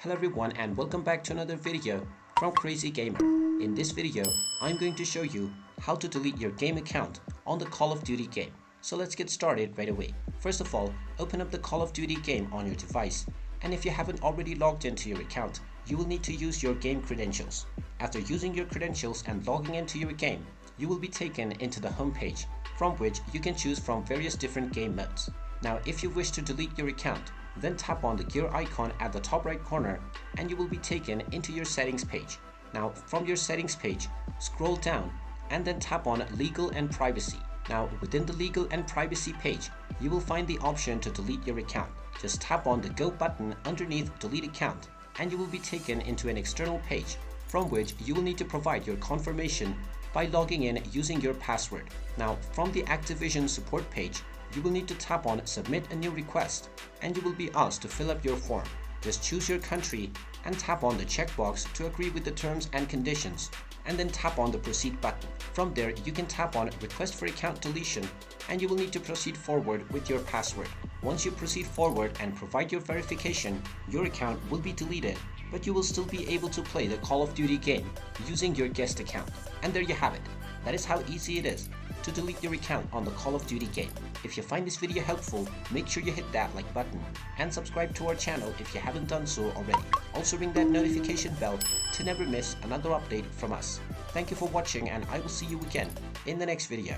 Hello everyone and welcome back to another video from Crazy Gamer. In this video, I'm going to show you how to delete your game account on the Call of Duty game. So let's get started right away. First of all, open up the Call of Duty game on your device, and if you haven't already logged into your account, you will need to use your game credentials. After using your credentials and logging into your game, you will be taken into the home page, from which you can choose from various different game modes. Now, if you wish to delete your account, then tap on the gear icon at the top right corner and you will be taken into your settings page. Now, from your settings page, scroll down and then tap on legal and privacy. Now, within the legal and privacy page, you will find the option to delete your account. Just tap on the go button underneath delete account and you will be taken into an external page from which you will need to provide your confirmation by logging in using your password. Now, from the Activision support page, you will need to tap on submit a new request and you will be asked to fill up your form. Just choose your country and tap on the checkbox to agree with the terms and conditions, and then tap on the proceed button. From there, you can tap on request for account deletion and you will need to proceed forward with your password. Once you proceed forward and provide your verification, your account will be deleted, but you will still be able to play the Call of Duty game using your guest account. And there you have it. That is how easy it is to delete your account on the Call of Duty game. If you find this video helpful, make sure you hit that like button and subscribe to our channel if you haven't done so already. Also ring that notification bell to never miss another update from us. Thank you for watching and I will see you again in the next video.